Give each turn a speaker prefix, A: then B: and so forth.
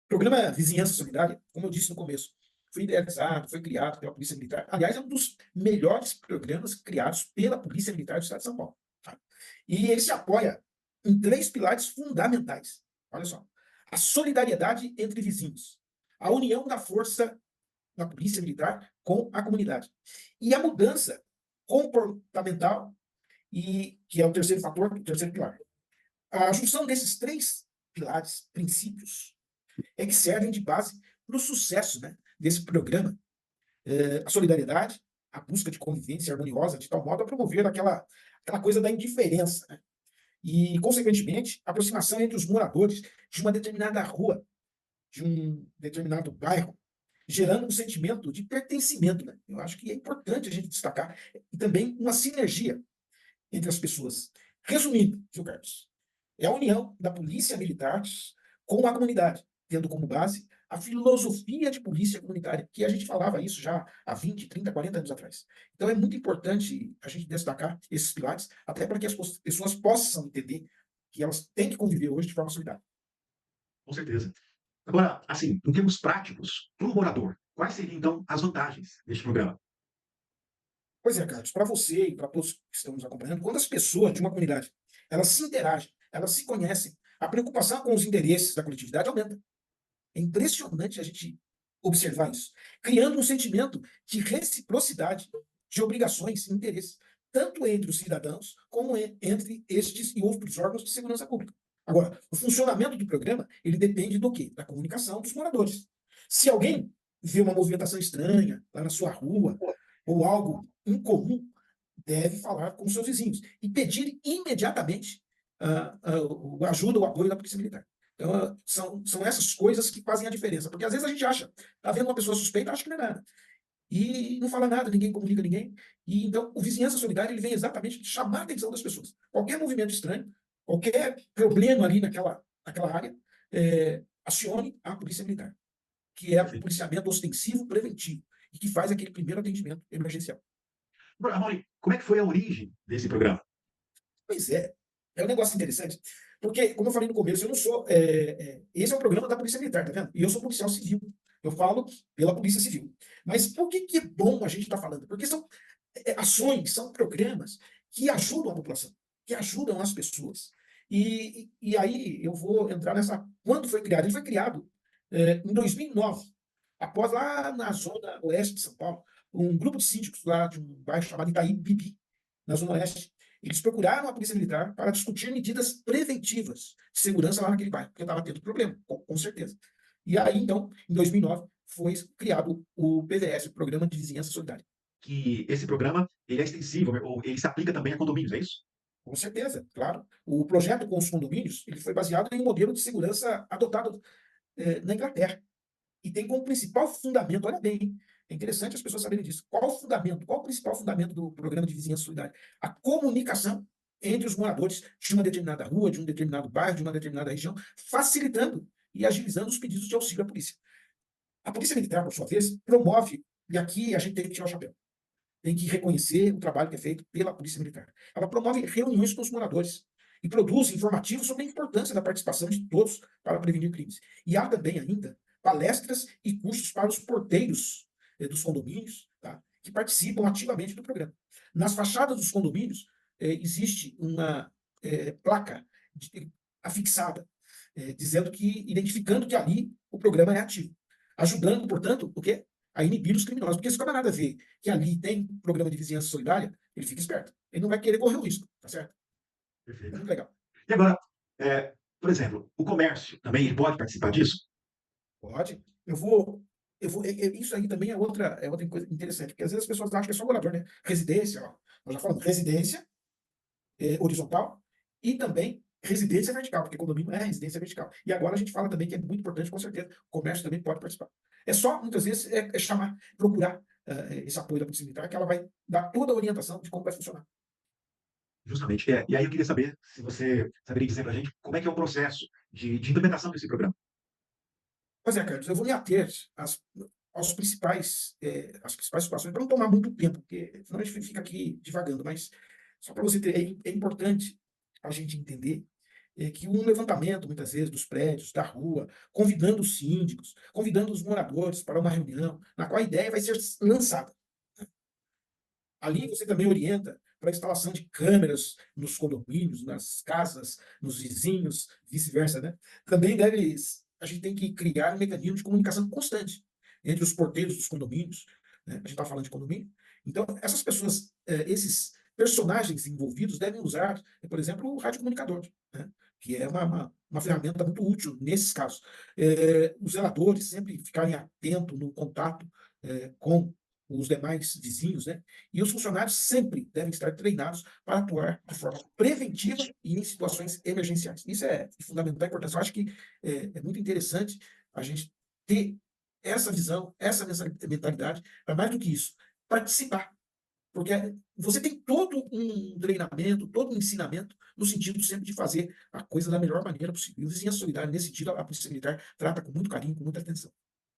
A: Programa Vizinhança Solidária, como eu disse no começo, foi idealizado, foi criado pela Polícia Militar. Aliás, é um dos melhores programas criados pela Polícia Militar do Estado de São Paulo. Tá? E ele se apoia em três pilares fundamentais. Olha só. A solidariedade entre vizinhos, a união da força da Polícia Militar com a comunidade e a mudança comportamental, e que é o terceiro fator, o terceiro pilar. A junção desses três pilares, princípios, é que servem de base para o sucesso, né, desse programa. A solidariedade, a busca de convivência harmoniosa, de tal modo a promover aquela coisa da indiferença, né? E, consequentemente, a aproximação entre os moradores de uma determinada rua, de um determinado bairro, gerando um sentimento de pertencimento. Né? Eu acho que é importante a gente destacar. E também uma sinergia entre as pessoas. Resumindo, viu, Carlos? É a união da polícia militar com a comunidade, tendo como base a filosofia de polícia comunitária, que a gente falava isso já há 20, 30, 40 anos atrás. Então é muito importante a gente destacar esses pilares, até para que as pessoas possam entender que elas têm que conviver hoje de forma solidária.
B: Com certeza. Agora, assim, em termos práticos, para o morador, quais seriam, então, as vantagens deste programa?
A: Pois é, Carlos, para você e para todos que estão nos acompanhando, quando as pessoas de uma comunidade elas se interagem, elas se conhecem, a preocupação com os interesses da coletividade aumenta. É impressionante a gente observar isso, criando um sentimento de reciprocidade, de obrigações e interesses, tanto entre os cidadãos como entre estes e outros órgãos de segurança pública. Agora, o funcionamento do programa, ele depende do quê? Da comunicação dos moradores. Se alguém vê uma movimentação estranha lá na sua rua, ou algo incomum, deve falar com seus vizinhos e pedir imediatamente a ajuda, o apoio da Polícia Militar. Então, são essas coisas que fazem a diferença, porque às vezes a gente acha, tá vendo uma pessoa suspeita, acha que não é nada. E não fala nada, ninguém comunica ninguém. E então, o Vizinhança Solidária ele vem exatamente chamar a atenção das pessoas. Qualquer movimento estranho, qualquer problema ali naquela área, acione a Polícia Militar, que é o
B: Perfeito.
A: policiamento ostensivo preventivo, e que faz aquele primeiro atendimento emergencial.
B: Agora, Amaury, como é que foi a origem desse programa?
A: Pois é um negócio interessante, porque, como eu falei no começo, eu não sou. Esse é um programa da Polícia Militar, tá vendo? E eu sou policial civil. Eu falo pela Polícia Civil. Mas por que é bom a gente estar falando? Porque são ações, são programas que ajudam a população, que ajudam as pessoas. E aí eu vou entrar nessa. Quando foi criado? Ele foi criado em 2009, após lá na zona oeste de São Paulo, um grupo de síndicos lá de um bairro chamado Itaí Bibi, na zona oeste, eles procuraram a Polícia Militar para discutir medidas preventivas de segurança lá naquele bairro, porque estava tendo problema, com certeza. E aí, então, em 2009, foi criado o PVS, o Programa de Vizinhança Solidária.
B: Que esse programa, ele é extensível, ou ele se aplica também a condomínios, é isso?
A: Com certeza, claro. O projeto com os condomínios ele foi baseado em um modelo de segurança adotado na Inglaterra. E tem como principal fundamento, olha bem, é interessante as pessoas saberem disso. Qual o fundamento, qual o principal fundamento do programa de vizinhança solidária? A comunicação entre os moradores de uma determinada rua, de um determinado bairro, de uma determinada região, facilitando e agilizando os pedidos de auxílio à polícia. A polícia militar, por sua vez, promove, e aqui a gente tem que tirar o chapéu, tem que reconhecer o trabalho que é feito pela polícia militar. Ela promove reuniões com os moradores e produz informativos sobre a importância da participação de todos para prevenir crimes. E há também ainda palestras e cursos para os porteiros dos condomínios, tá, que participam ativamente do programa. Nas fachadas dos condomínios existe uma placa afixada, dizendo que, identificando que ali o programa é ativo, ajudando, portanto, o quê? A inibir os criminosos. Porque se o camarada vê que ali tem programa de vizinhança solidária, ele fica esperto. Ele não vai querer correr o risco, tá certo? É
B: Perfeito.
A: muito legal.
B: E agora, por exemplo, o comércio também, ele pode participar disso?
A: Pode. Isso aí também é outra coisa interessante, porque às vezes as pessoas acham que é só morador, né? Residência, ó, nós já falamos, residência horizontal e também residência vertical, porque condomínio é residência vertical. E agora a gente fala também que é muito importante, com certeza, o comércio também pode participar. É só, muitas vezes, chamar, procurar esse apoio da Polícia Militar, que ela vai dar toda a orientação de como vai funcionar.
B: Justamente. E aí eu queria saber se você saberia dizer para a gente como é que é o processo de implementação desse programa.
A: Pois é, Carlos, eu vou me ater às principais situações, para não tomar muito tempo, porque senão a gente fica aqui divagando, mas só para você ter, é importante a gente entender que um levantamento, muitas vezes, dos prédios, da rua, convidando os síndicos, convidando os moradores para uma reunião, na qual a ideia vai ser lançada. Ali você também orienta para a instalação de câmeras nos condomínios, nas casas, nos vizinhos, vice-versa, né? Também a gente tem que criar um mecanismo de comunicação constante entre os porteiros dos condomínios, né? A gente está falando de condomínio. Então, essas pessoas, esses personagens envolvidos devem usar, por exemplo, o radiocomunicador, né? Que é uma ferramenta muito útil nesses casos. Os zeladores sempre ficarem atentos no contato com os demais vizinhos, né? E os funcionários sempre devem estar treinados para atuar de forma preventiva e em situações emergenciais. Isso é de fundamental importância. Eu acho que é muito interessante a gente ter essa visão, essa mentalidade, para mais do que isso, participar. Porque você tem todo um treinamento, todo um ensinamento, no sentido sempre de fazer a coisa da melhor maneira possível. E o Vizinhança Solidária, nesse sentido, a Polícia Militar trata com muito carinho, com muita atenção.